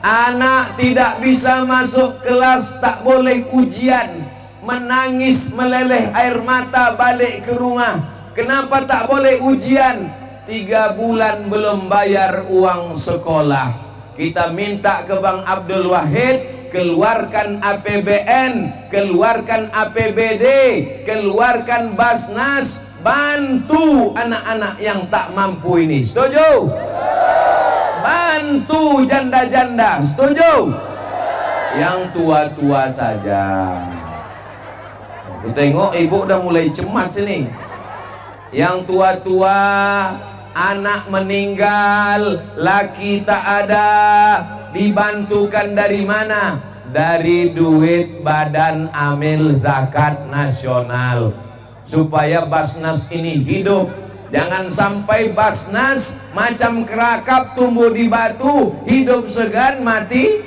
Anak tidak bisa masuk kelas, tak boleh ujian, menangis meleleh air mata balik ke rumah. Kenapa tak boleh ujian? 3 bulan belum bayar uang sekolah. Kita minta ke Bang Abdul Wahid, keluarkan APBN, keluarkan APBD, keluarkan Basnas, bantu anak-anak yang tak mampu ini. Setuju? Bantu janda-janda. Setuju? Yang tua-tua saja. Aku tengok ibu udah mulai cemas ini. Yang tua-tua, anak meninggal, laki tak ada, dibantukan dari mana? Dari duit Badan Amil Zakat Nasional, supaya Basnas ini hidup. Jangan sampai Basnas macam kerakap tumbuh di batu, hidup segan mati.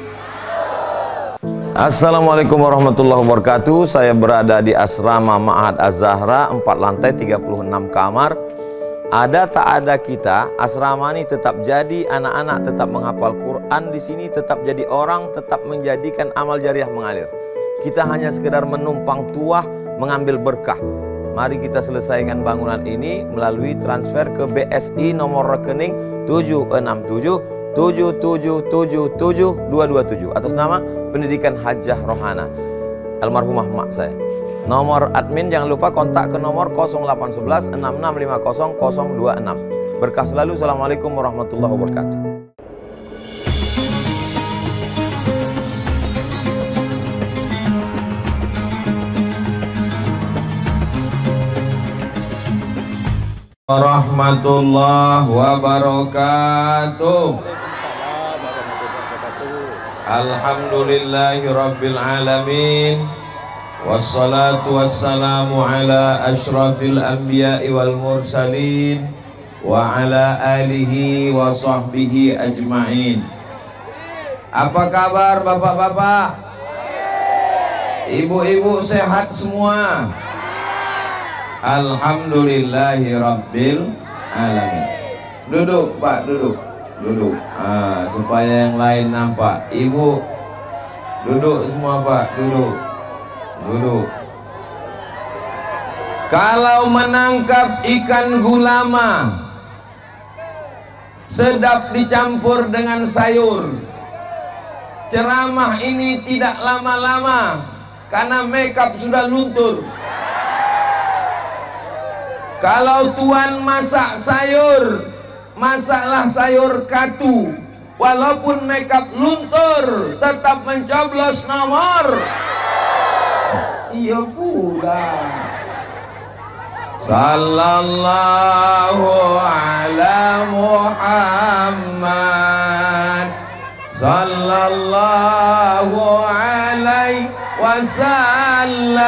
Assalamualaikum warahmatullahi wabarakatuh. Saya berada di asrama Ma'had Az-Zahra, 4 lantai 36 kamar. Ada tak ada kita, asrama ini tetap jadi, anak-anak tetap menghafal Quran di sini, tetap jadi orang, tetap menjadikan amal jariah mengalir. Kita hanya sekedar menumpang tuah, mengambil berkah. Mari kita selesaikan bangunan ini melalui transfer ke BSI nomor rekening 76777772227 atas nama Pendidikan Hajah Rohana, almarhumah mak saya. Nomor admin jangan lupa kontak ke nomor 0811 6650 026. Berkah selalu. Assalamualaikum warahmatullahi wabarakatuh. Warahmatullahi wabarakatuh. Alhamdulillahi rabbil alamin, wassalatu wassalamu ala ashrafil anbiya'i wal mursalin wa ala alihi wa sahbihi ajma'in. Apa kabar bapak-bapak? Ibu-ibu sehat semua? Alhamdulillahi rabbil alamin. Duduk Pak, duduk. Duduk, supaya yang lain nampak. Ibu duduk semua Pak, duduk. Duduk. Kalau menangkap ikan gulama sedap dicampur dengan sayur. Ceramah ini tidak lama-lama karena makeup sudah luntur. Kalau tuan masak sayur, masaklah sayur katu, walaupun makeup luntur tetap mencoblos nomor. Iya pula. Sallallahu ala Muhammad, sallallahu alaihi wasallam,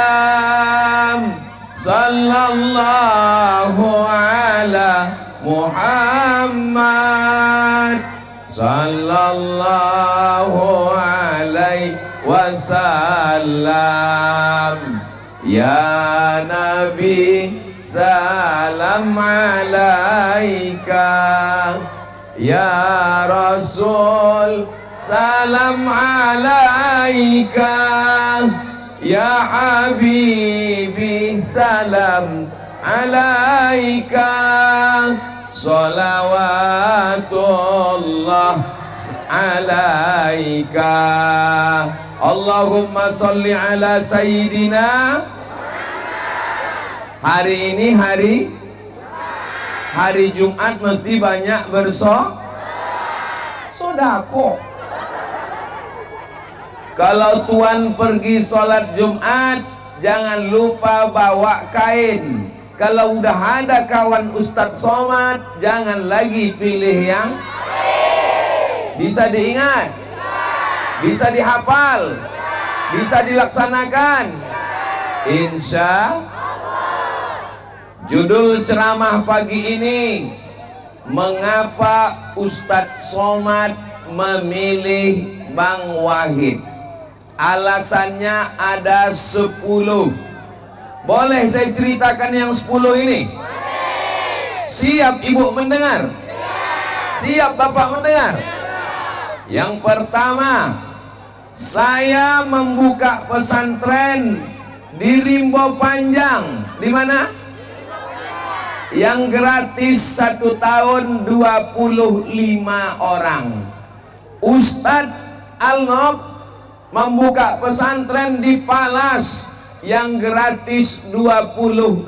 sallallahu ala Muhammad, sallallahu alaihi wasallam. Ya Nabi salam alaika, ya Rasul salam alaika, ya Habibi salam alaika, salawatullah alaika. Allahumma salli ala sayyidina. Hari ini hari Jumat mesti banyak sodako. Kalau tuan pergi sholat Jumat, jangan lupa bawa kain. Kalau udah ada kawan Ustadz Somad, jangan lagi pilih yang bisa diingat, bisa dihafal, bisa dilaksanakan. Insya Allah. Judul ceramah pagi ini, mengapa Ustadz Somad memilih Bang Wahid? Alasannya ada 10. Boleh saya ceritakan yang 10 ini? Siap ibu mendengar? Siap bapak mendengar? Yang pertama, saya membuka pesantren di Rimbo Panjang. Di mana? Yang gratis 1 tahun 25 orang. Ustadz Alnob membuka pesantren di Palas yang gratis 25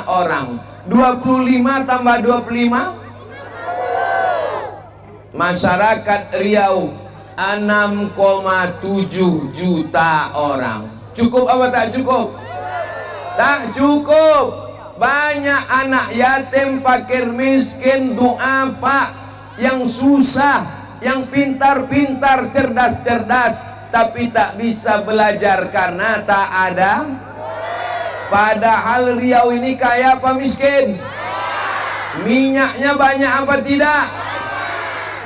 orang. 25 tambah 25, masyarakat Riau 6,7 juta orang. Cukup apa tak cukup? Tak cukup. Banyak anak yatim, fakir miskin, duafa, yang susah, yang pintar-pintar, cerdas-cerdas, tapi tak bisa belajar karena tak ada. Padahal Riau ini kaya apa miskin? Minyaknya banyak apa tidak?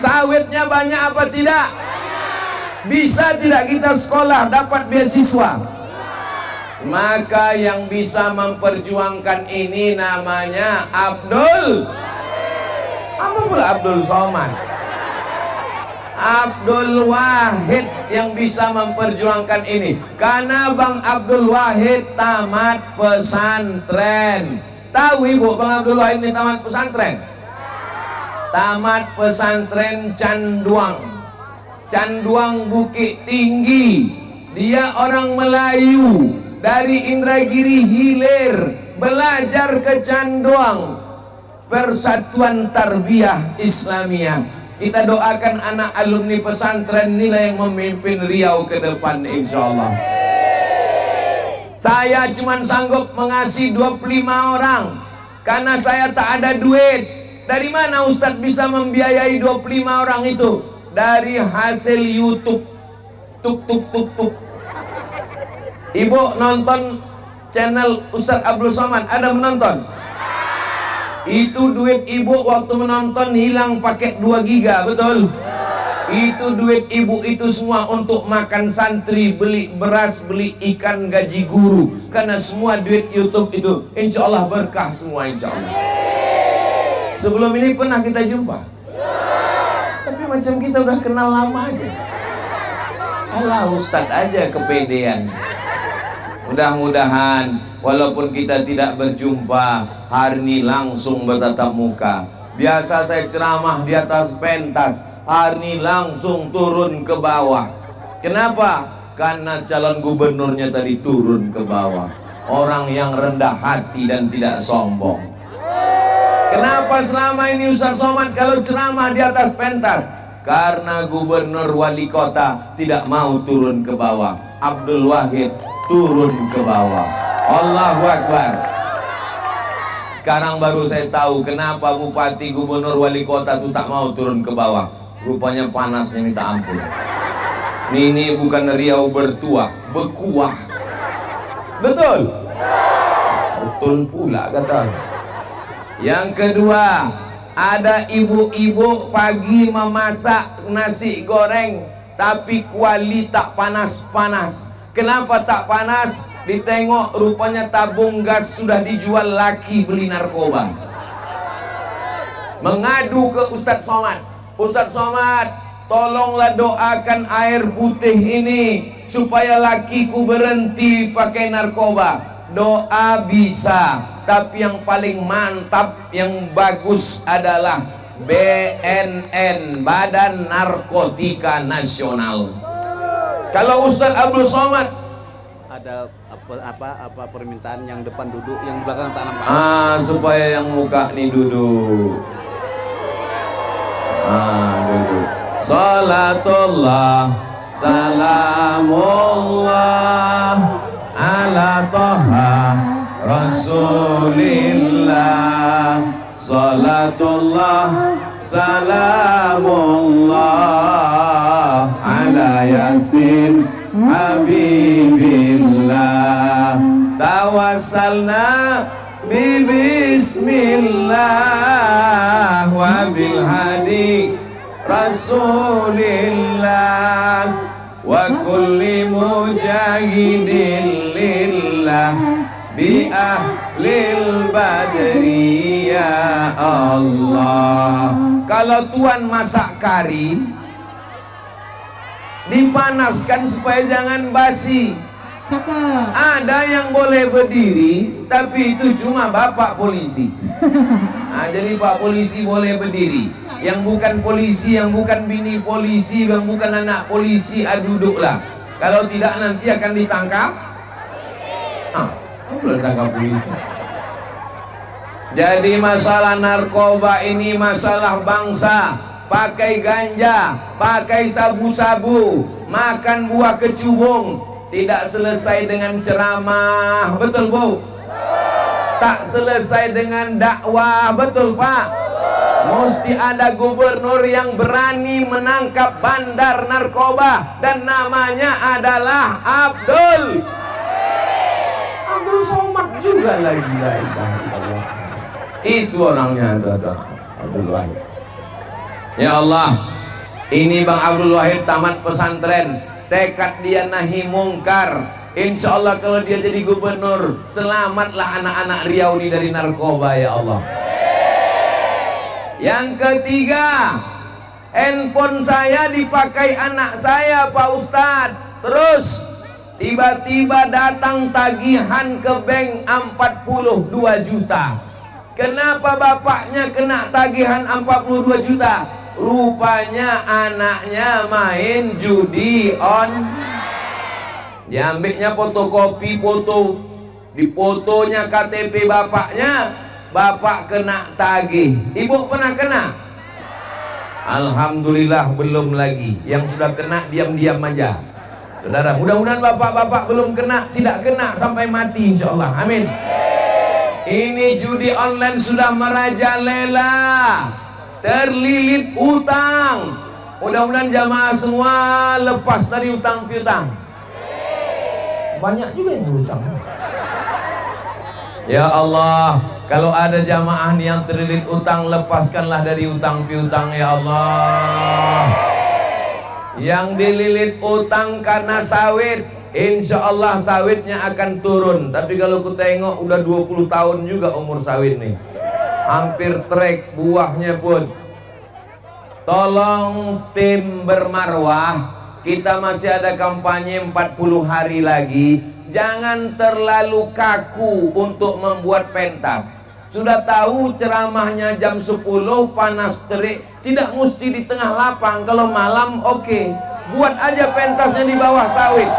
Sawitnya banyak apa tidak? Bisa tidak kita sekolah dapat beasiswa? Maka yang bisa memperjuangkan ini namanya Abdul. Apa pula Abdul Somad? Abdul Wahid yang bisa memperjuangkan ini. Karena Bang Abdul Wahid tamat pesantren. Tahu Ibu Bang Abdul Wahid ini tamat pesantren? Tamat pesantren Canduang. Canduang Bukit Tinggi. Dia orang Melayu dari Indragiri Hilir, belajar ke Canduang, Persatuan Tarbiyah Islamiyah. Kita doakan anak alumni pesantren inilah yang memimpin Riau ke depan insyaallah. Saya cuma sanggup mengasih 25 orang karena saya tak ada duit. Dari mana Ustadz bisa membiayai 25 orang itu? Dari hasil YouTube. Tuk tuk tuk tuk. Ibu nonton channel Ustadz Abdul Somad, ada menonton? Itu duit ibu waktu menonton hilang paket 2 giga, betul? Itu duit ibu itu semua untuk makan santri, beli beras, beli ikan, gaji guru. Karena semua duit YouTube itu insya Allah berkah semua insya Allah. Sebelum ini pernah kita jumpa? Tapi macam kita udah kenal lama aja. Alah Ustadz aja kepedean. Mudah-mudahan walaupun kita tidak berjumpa, hari ini langsung bertatap muka. Biasa saya ceramah di atas pentas, hari ini langsung turun ke bawah. Kenapa? Karena calon gubernurnya tadi turun ke bawah. Orang yang rendah hati dan tidak sombong. Kenapa selama ini Ustaz Somad kalau ceramah di atas pentas? Karena gubernur wali kota tidak mau turun ke bawah. Abdul Wahid turun ke bawah. Allahu Akbar. Sekarang baru saya tahu kenapa bupati, gubernur, wali kota itu tak mau turun ke bawah. Rupanya panasnya minta ampun. Ini bukan Riau bertuah, bekuah. Betul? Betul pula kata. Yang kedua, ada ibu-ibu pagi memasak nasi goreng tapi kuali tak panas-panas. Kenapa tak panas? Ditengok rupanya tabung gas sudah dijual laki beli narkoba. Mengadu ke Ustadz Somad. Ustadz Somad, tolonglah doakan air putih ini supaya lakiku berhenti pakai narkoba. Doa bisa, tapi yang paling mantap, yang bagus adalah BNN, Badan Narkotika Nasional. Kalau Ustadz Abdul Somad ada apa permintaan yang depan duduk, yang belakang tak nampak. Supaya yang muka nih duduk. Duduk. Salatullah, salamullah ala toha Rasulillah. Salatullah, salamullah ala Yasin Habibillah. Tawassalna bi bismillah wa bil hadi Rasulillah wa kulli mujahidin lillah bi ahlil badri ya Allah. Kalau tuan masak kari, Dipanaskan supaya jangan basi. Cakep. Ada yang boleh berdiri, tapi itu cuma bapak polisi. Nah, jadi pak polisi boleh berdiri. Yang bukan polisi, yang bukan bini polisi, yang bukan anak polisi, duduklah. Kalau tidak nanti akan ditangkap. Boleh tangkap polisi. Jadi masalah narkoba ini masalah bangsa. Pakai ganja, pakai sabu-sabu, makan buah kecubung. Tidak selesai dengan ceramah, betul Bu? Tak selesai dengan dakwah, betul Pak? Mesti ada gubernur yang berani menangkap bandar narkoba, dan namanya adalah Abdul Somad juga lagi. Itu orangnya ada Abdul Wahid. Ya Allah, ini Bang Abdul Wahid tamat pesantren, tekad dia nahi mungkar. Insya Allah kalau dia jadi gubernur, selamatlah anak-anak Riau ini dari narkoba ya Allah. Yang ketiga, handphone saya dipakai anak saya Pak Ustadz. Terus tiba-tiba datang tagihan ke bank 42 juta. Kenapa bapaknya kena tagihan 42 juta? Rupanya anaknya main judi on. Diambilnya fotokopi foto, di fotonya KTP bapaknya, bapak kena tagih. Ibu pernah kena? Alhamdulillah belum lagi. Yang sudah kena diam-diam aja. Saudara, mudah-mudahan bapak-bapak belum kena, tidak kena sampai mati insya Allah. Amin. Ini judi online sudah merajalela, terlilit utang. Mudah-mudahan jamaah semua lepas dari utang piutang. Banyak juga yang berutang. Ya Allah, kalau ada jamaah yang terlilit utang, lepaskanlah dari utang piutang ya Allah. Yang dililit utang karena sawit, insya Allah sawitnya akan turun. Tapi kalau ku tengok udah 20 tahun juga umur sawit nih, hampir trek buahnya pun. Tolong tim bermarwah, kita masih ada kampanye 40 hari lagi. Jangan terlalu kaku untuk membuat pentas. Sudah tahu ceramahnya jam 10 panas terik, tidak mesti di tengah lapang. Kalau malam oke. Buat aja pentasnya di bawah sawit.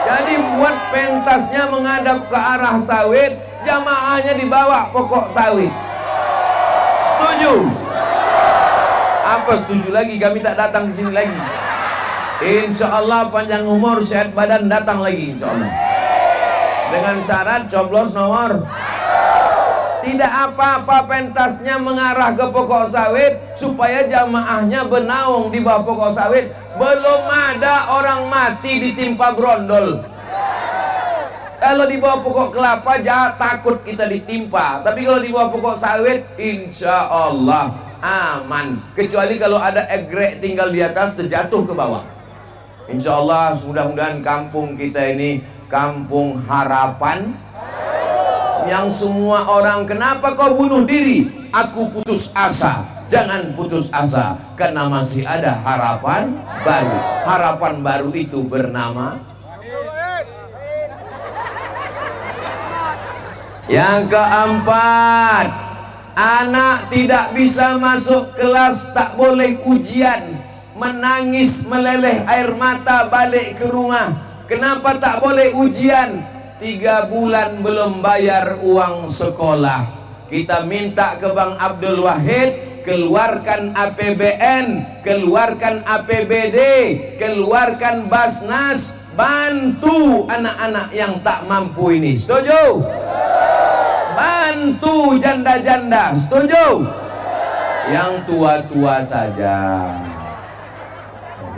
Jadi buat pentasnya menghadap ke arah sawit, jamaahnya di bawah pokok sawit. Setuju? Apa setuju lagi? Kami tak datang ke sini lagi. Insya Allah panjang umur, sehat badan, datang lagi insya Allah. Dengan syarat coblos nomor. Tidak apa-apa pentasnya mengarah ke pokok sawit, supaya jamaahnya bernaung di bawah pokok sawit. Belum ada orang mati ditimpa brondol. Kalau di bawah pokok kelapa jangan takut kita ditimpa. Tapi kalau di bawah pokok sawit, insya Allah aman. Kecuali kalau ada egrek tinggal di atas, terjatuh ke bawah. Insya Allah mudah-mudahan kampung kita ini kampung harapan. Yang semua orang, kenapa kau bunuh diri? Aku putus asa. Jangan putus asa, karena masih ada harapan baru. Harapan baru itu bernama. Yang keempat, anak tidak bisa masuk kelas, tak boleh ujian. Menangis meleleh air mata balik ke rumah. Kenapa tak boleh ujian? 3 bulan belum bayar uang sekolah. Kita minta ke Bang Abdul Wahid, keluarkan APBN, keluarkan APBD, keluarkan Basnas, bantu anak-anak yang tak mampu ini. Setuju? Bantu janda-janda. Setuju? Yang tua-tua saja.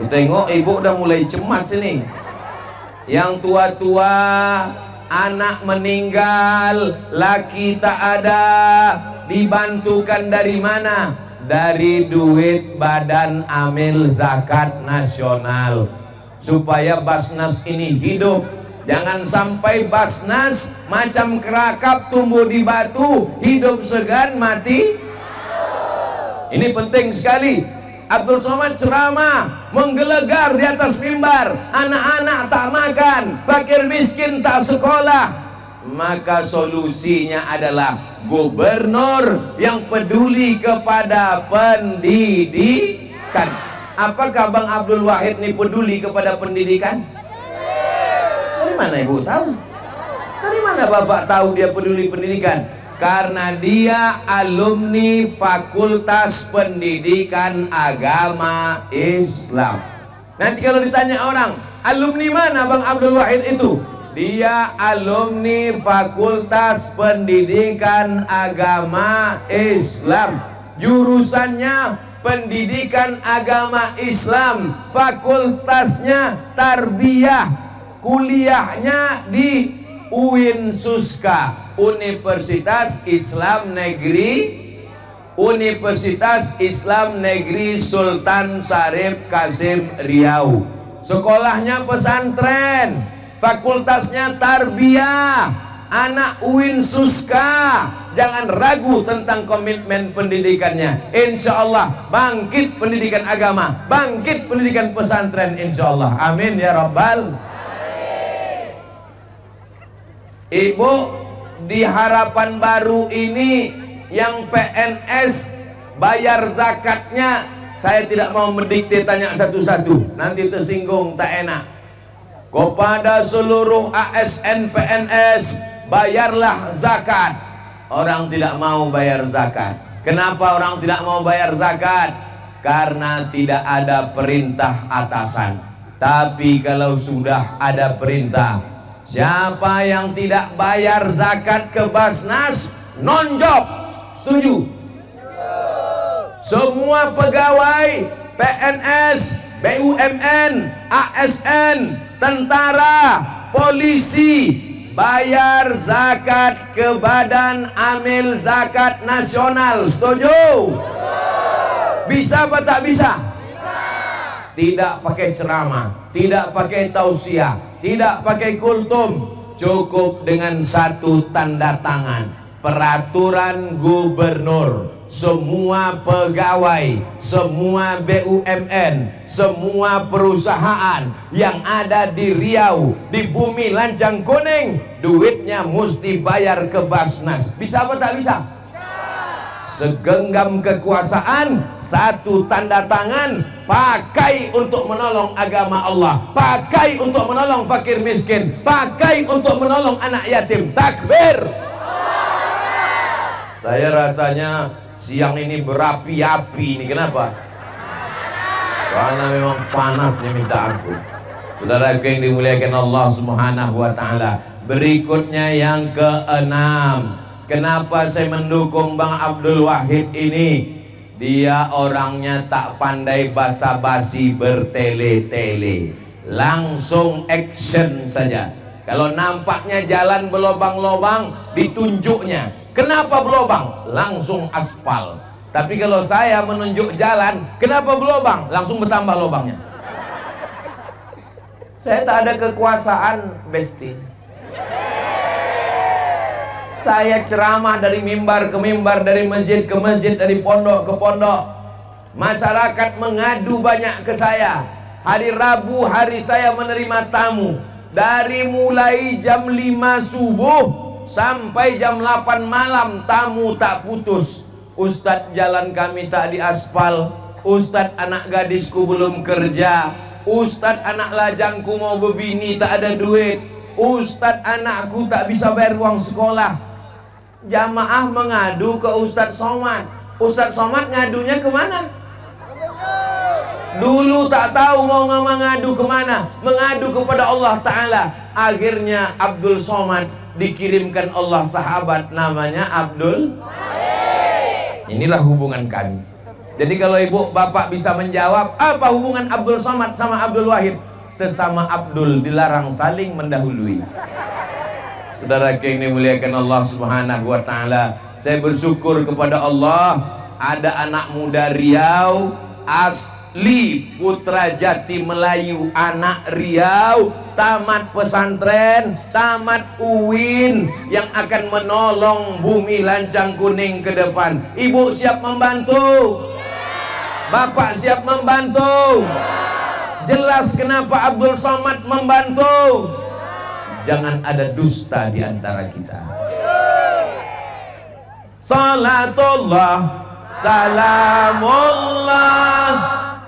Tengok ibu udah mulai cemas ini. Yang tua-tua, anak meninggal, laki tak ada, dibantukan dari mana? Dari duit Badan Amil Zakat Nasional, supaya Basnas ini hidup. Jangan sampai Basnas macam kerakap tumbuh di batu, hidup segan mati. Ini penting sekali. Abdul Somad ceramah menggelegar di atas mimbar, anak-anak tak makan, fakir miskin tak sekolah. Maka solusinya adalah gubernur yang peduli kepada pendidikan. Apakah Bang Abdul Wahid ini peduli kepada pendidikan? Dari mana ibu tahu? Dari mana bapak tahu dia peduli pendidikan? Karena dia alumni Fakultas Pendidikan Agama Islam. Nanti kalau ditanya orang, alumni mana Bang Abdul Wahid itu? Dia alumni Fakultas Pendidikan Agama Islam. Jurusannya Pendidikan Agama Islam, fakultasnya Tarbiyah, kuliahnya di UIN Suska, Universitas Islam Negeri Sultan Syarif Kasim Riau. Sekolahnya pesantren, fakultasnya Tarbiyah, anak UIN Suska. Jangan ragu tentang komitmen pendidikannya. Insya Allah bangkit pendidikan agama, bangkit pendidikan pesantren, insya Allah. Amin ya Rabbal. Ibu, di Harapan Baru ini yang PNS bayar zakatnya, saya tidak mau mendikte tanya satu-satu, nanti tersinggung tak enak. Kepada seluruh ASN PNS, bayarlah zakat. Orang tidak mau bayar zakat. Kenapa orang tidak mau bayar zakat? Karena tidak ada perintah atasan. Tapi kalau sudah ada perintah, siapa yang tidak bayar zakat ke Basnas, non-job. Setuju? Semua pegawai PNS, BUMN, ASN, tentara, polisi, bayar zakat ke Badan Amil Zakat Nasional. Setuju? Bisa apa tak bisa? Tidak pakai ceramah, tidak pakai tausiah, tidak pakai kultum, cukup dengan satu tanda tangan, peraturan gubernur. Semua pegawai, semua BUMN, semua perusahaan yang ada di Riau, di bumi Lancang Kuning, duitnya mesti bayar ke Basnas. Bisa apa tak bisa? Segenggam kekuasaan, satu tanda tangan, pakai untuk menolong agama Allah, pakai untuk menolong fakir miskin, pakai untuk menolong anak yatim. Takbir. Saya rasanya siang ini berapi-api ini. Kenapa? Karena memang panasnya minta ampun. Saudara yang dimuliakan Allah Subhanahu wa taala. Berikutnya yang keenam. Kenapa saya mendukung Bang Abdul Wahid ini? Dia orangnya tak pandai basa-basi bertele-tele, langsung action saja. Kalau nampaknya jalan berlobang-lobang, ditunjuknya. Kenapa berlobang? Langsung aspal. Tapi kalau saya menunjuk jalan, kenapa berlobang? Langsung bertambah lobangnya. Saya tak ada kekuasaan, Besti. Saya ceramah dari mimbar ke mimbar, dari masjid ke masjid, dari pondok ke pondok. Masyarakat mengadu banyak ke saya. Hari Rabu hari saya menerima tamu. Dari mulai jam 5 subuh sampai jam 8 malam tamu tak putus. Ustadz, jalan kami tak diaspal. Ustadz, anak gadisku belum kerja. Ustadz, anak lajangku mau berbini tak ada duit. Ustadz, anakku tak bisa bayar uang sekolah. Jamaah mengadu ke Ustadz Somad. Ustadz Somad ngadunya kemana? Dulu tak tahu mau mengadu kemana, mengadu kepada Allah Ta'ala. Akhirnya Abdul Somad dikirimkan Allah sahabat namanya Abdul. Inilah hubungan kami. Jadi kalau ibu bapak bisa menjawab, apa hubungan Abdul Somad sama Abdul Wahid? Sesama Abdul, dilarang saling mendahului. Saudara yang dimuliakan Allah Subhanahu wa taala, saya bersyukur kepada Allah ada anak muda Riau, asli putra Jati Melayu, anak Riau, tamat pesantren, tamat UIN, yang akan menolong bumi Lancang Kuning ke depan. Ibu siap membantu? Bapak siap membantu? Jelas kenapa Abdul Somad membantu? Jangan ada dusta di antara kita. Salatullah salamullah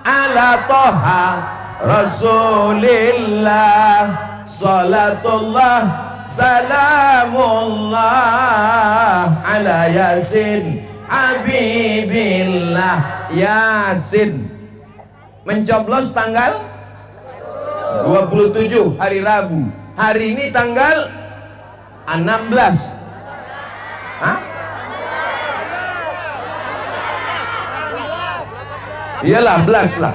ala toha Rasulillah. Salatullah salamullah ala Yasin Habibillah. Yasin mencoblos tanggal 27 hari Rabu. Hari ini tanggal 16. Hah? Iyalah, belas lah.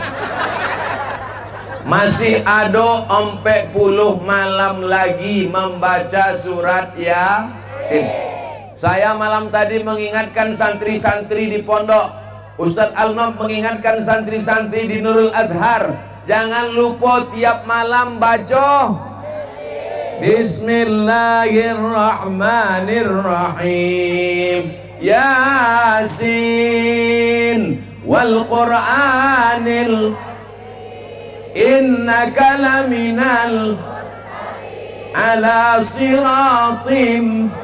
Masih ada 40 malam lagi membaca surat Yasin. Saya malam tadi mengingatkan santri-santri di pondok. Ustadz Al-Nof mengingatkan santri-santri di Nurul Azhar. Jangan lupa tiap malam baca Bismillahirrahmanirrahim. Yasin wal Qur'anil innaka laminal ala siratim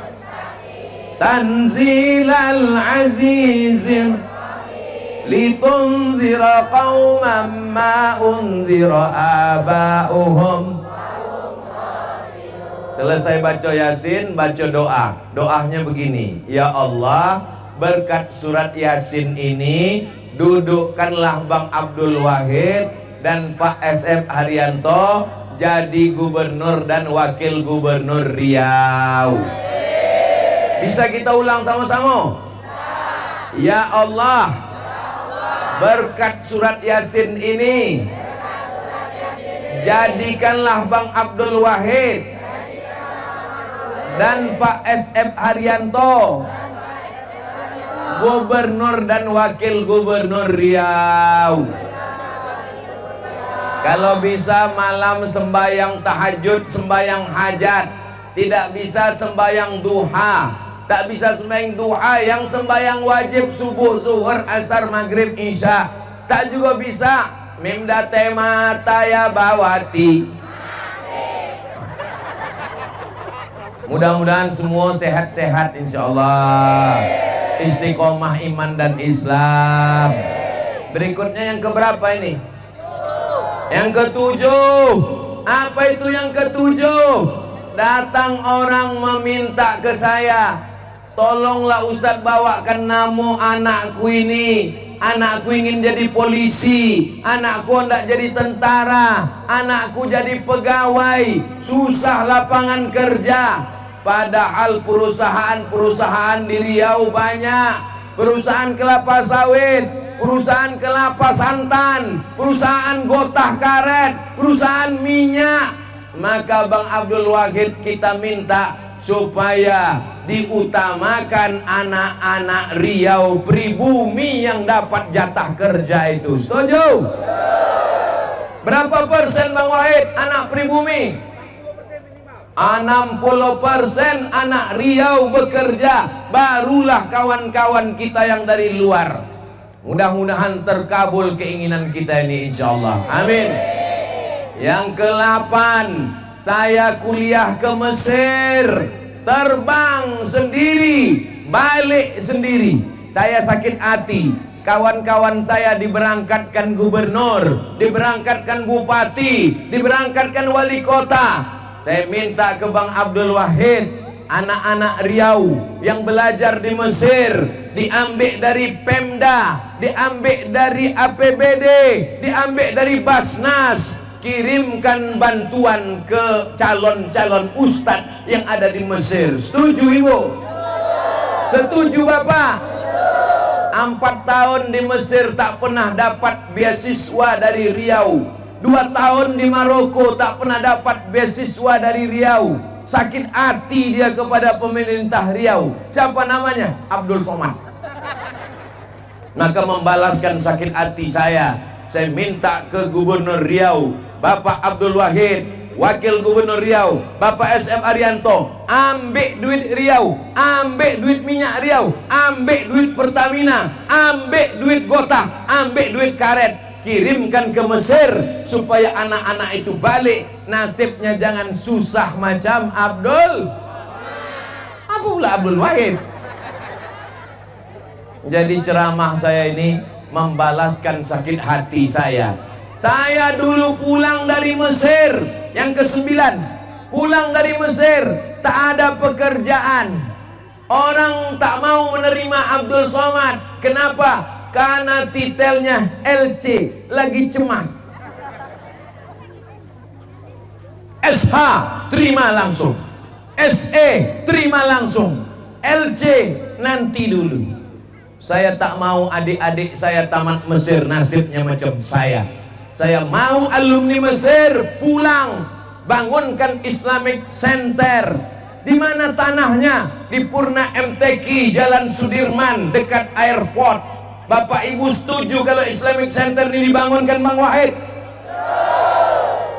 tanzilal azizir litunzira qauman ma unzira aba'uhum. Selesai baca Yasin, baca doa. Doanya begini: ya Allah, berkat surat Yasin ini dudukkanlah Bang Abdul Wahid dan Pak SF Haryanto jadi gubernur dan wakil gubernur Riau. Bisa kita ulang sama-sama? Ya Allah, berkat surat Yasin ini jadikanlah Bang Abdul Wahid dan Pak SF Haryanto gubernur dan wakil gubernur Riau. Kalau bisa malam sembahyang tahajud, sembahyang hajat. Tidak bisa sembahyang duha. Tak bisa sembahyang duha yang sembahyang wajib subuh, zuhur, asar, maghrib, isya. Tak juga bisa mimdate mata ya bawati. Mudah-mudahan semua sehat-sehat insyaallah. Istiqomah iman dan Islam. Berikutnya yang keberapa ini? Yang ketujuh. Apa itu yang ketujuh? Datang orang meminta ke saya, tolonglah Ustadz bawakan nama anakku ini. Anakku ingin jadi polisi, anakku hendak jadi tentara, anakku jadi pegawai, susah lapangan kerja. Padahal perusahaan-perusahaan di Riau banyak. Perusahaan kelapa sawit, perusahaan kelapa santan, perusahaan gotah karet, perusahaan minyak. Maka Bang Abdul Wahid kita minta supaya diutamakan anak-anak Riau pribumi yang dapat jatah kerja itu. Setuju? Berapa persen Bang Wahid anak pribumi? 60% anak Riau bekerja. Barulah kawan-kawan kita yang dari luar. Mudah-mudahan terkabul keinginan kita ini insyaallah. Amin. Yang ke-8, saya kuliah ke Mesir, terbang sendiri, balik sendiri. Saya sakit hati. Kawan-kawan saya diberangkatkan gubernur, diberangkatkan bupati, diberangkatkan wali kota. Saya minta ke Bang Abdul Wahid, anak-anak Riau yang belajar di Mesir diambil dari Pemda, diambil dari APBD, diambil dari Basnas, kirimkan bantuan ke calon-calon ustadz yang ada di Mesir. Setuju Ibu? Setuju Bapak? 4 tahun di Mesir tak pernah dapat beasiswa dari Riau. 2 tahun di Maroko tak pernah dapat beasiswa dari Riau. Sakit hati dia kepada pemerintah Riau. Siapa namanya? Abdul Somad. Maka membalaskan sakit hati saya minta ke Gubernur Riau, Bapak Abdul Wahid, Wakil Gubernur Riau Bapak SM Arianto, ambil duit Riau, ambil duit minyak Riau, ambil duit Pertamina, ambil duit Gotah, ambil duit karet, kirimkan ke Mesir supaya anak-anak itu balik, nasibnya jangan susah macam Abdul Wahid. Jadi ceramah saya ini membalaskan sakit hati saya. Saya dulu pulang dari Mesir, yang ke-9, pulang dari Mesir, tak ada pekerjaan. Orang tak mau menerima Abdul Somad. Kenapa? Karena titelnya LC, lagi cemas. SH, terima langsung. SE, terima langsung. LC, nanti dulu. Saya tak mau adik-adik saya tamat Mesir nasibnya macam saya. Saya mau alumni Mesir pulang, bangunkan Islamic Center. Di mana tanahnya? Di Purna MTQ, Jalan Sudirman, dekat airport. Bapak Ibu setuju kalau Islamic Center ini dibangunkan, Bang Wahid?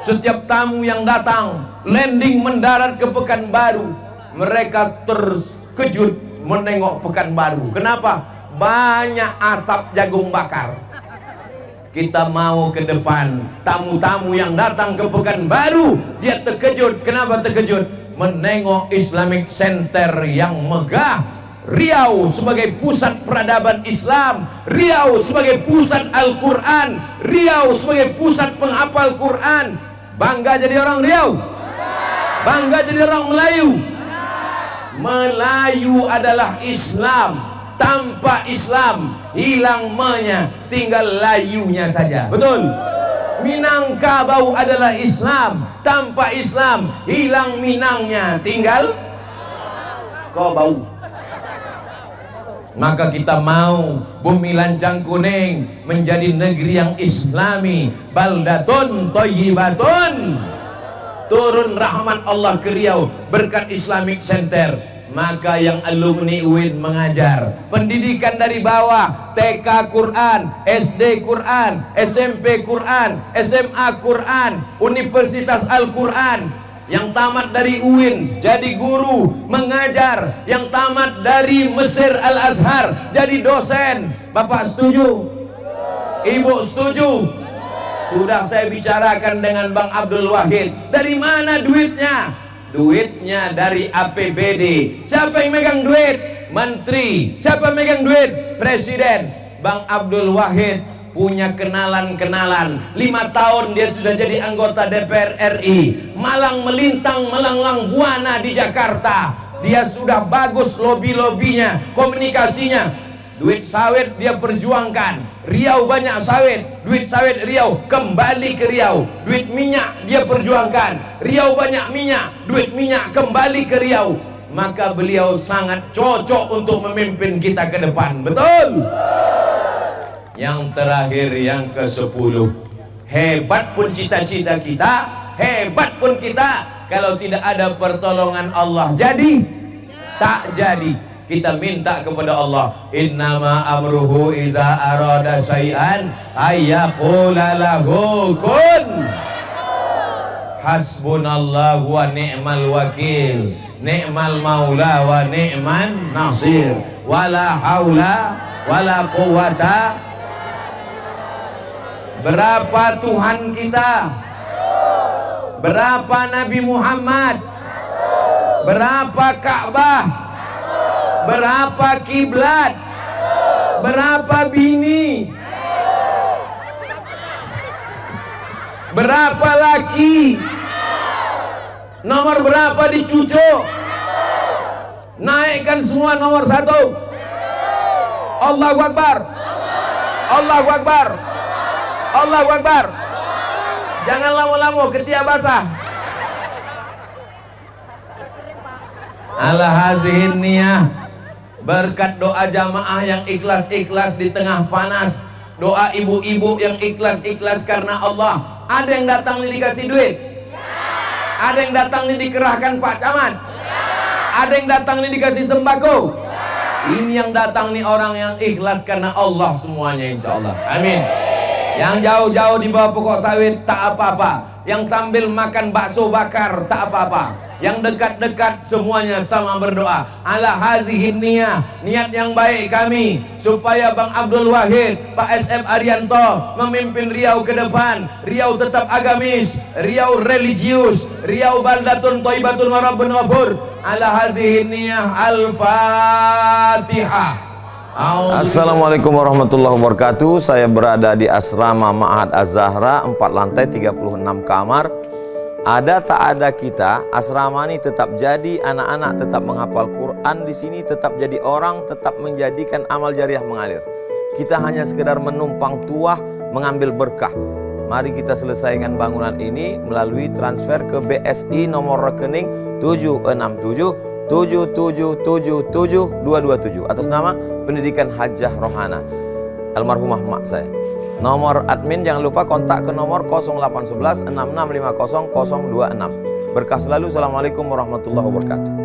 Setiap tamu yang datang, landing mendarat ke Pekanbaru, mereka terkejut menengok Pekanbaru. Kenapa? Banyak asap jagung bakar. Kita mau ke depan, tamu-tamu yang datang ke Pekanbaru, dia terkejut. Kenapa terkejut? Menengok Islamic Center yang megah. Riau sebagai pusat peradaban Islam, Riau sebagai pusat Al-Quran, Riau sebagai pusat penghafal Quran. Bangga jadi orang Riau? Bangga jadi orang Melayu? Melayu adalah Islam. Tanpa Islam hilang me-nya, tinggal layunya saja. Betul? Minangkabau adalah Islam. Tanpa Islam hilang minangnya, tinggal Kobau. Maka kita mau bumi Lancang Kuning menjadi negeri yang Islami. Baldatun thayyibatun. Turun rahmat Allah ke Riau berkat Islamic Center. Maka yang alumni UIN mengajar pendidikan dari bawah, TK Quran, SD Quran, SMP Quran, SMA Quran, Universitas Al-Quran. Yang tamat dari UIN jadi guru mengajar, yang tamat dari Mesir Al-Azhar jadi dosen. Bapak setuju? Ibu setuju? Sudah saya bicarakan dengan Bang Abdul Wahid. Dari mana duitnya? Duitnya dari APBD. Siapa yang megang duit? Menteri. Siapa yang megang duit? Presiden. Bang Abdul Wahid punya kenalan-kenalan. 5 tahun dia sudah jadi anggota DPR RI. Malang melintang, melanglang buana di Jakarta. Dia sudah bagus lobby-lobbynya, komunikasinya. Duit sawit dia perjuangkan. Riau banyak sawit, duit sawit Riau kembali ke Riau. Duit minyak dia perjuangkan. Riau banyak minyak, duit minyak kembali ke Riau. Maka beliau sangat cocok untuk memimpin kita ke depan. Betul? Yang terakhir, yang ke-10, hebat pun cita-cita kita, hebat pun kita, kalau tidak ada pertolongan Allah, jadi? Tak jadi. Kita minta kepada Allah, innama amruhu iza arada syai'an ayyaqula lahu kun. Hasbunallahu wa ni'mal wakil, ni'mal maula wa ni'man nasir, wala haula wala quwata. Berapa Tuhan kita? Berapa Nabi Muhammad? Berapa Ka'bah? Berapa kiblat? Berapa bini? Berapa laki? Nomor berapa di cucuk? Naikkan semua nomor 1. Allahu Akbar. Allahu Akbar. Allahu Akbar. Jangan lama-lama, ketiak basah. Ala hazihin niyah. Berkat doa jamaah yang ikhlas-ikhlas di tengah panas, doa ibu-ibu yang ikhlas-ikhlas karena Allah. Ada yang datang nih dikasih duit? Ada yang datang nih dikerahkan Pak Camat? Ada yang datang nih dikasih sembako? Ini yang datang nih orang yang ikhlas karena Allah semuanya, insya Allah. Amin. Yang jauh-jauh di bawah pokok sawit tak apa-apa. Yang sambil makan bakso bakar tak apa-apa. Yang dekat-dekat semuanya sama berdoa. Ala hazihin niyah, niat yang baik kami supaya Bang Abdul Wahid, Pak SF Arianto memimpin Riau ke depan. Riau tetap agamis, Riau religius, Riau baldatun thayyibatun wa rabbun ghafur. Ala hazihin niyah. Al-Fatihah. Assalamualaikum warahmatullahi wabarakatuh. Saya berada di asrama Ma'had Az-Zahra, 4 lantai 36 kamar. Ada tak ada kita, asrama ini tetap jadi, anak-anak tetap menghafal Quran di sini, tetap jadi orang, tetap menjadikan amal jariah mengalir. Kita hanya sekedar menumpang tuah, mengambil berkah. Mari kita selesaikan bangunan ini melalui transfer ke BSI nomor rekening 76777772227 atas nama Pendidikan Hajah Rohana almarhumah mak saya. Nomor admin jangan lupa kontak ke nomor 0811 6650 026. Berkah selalu. Assalamualaikum warahmatullahi wabarakatuh.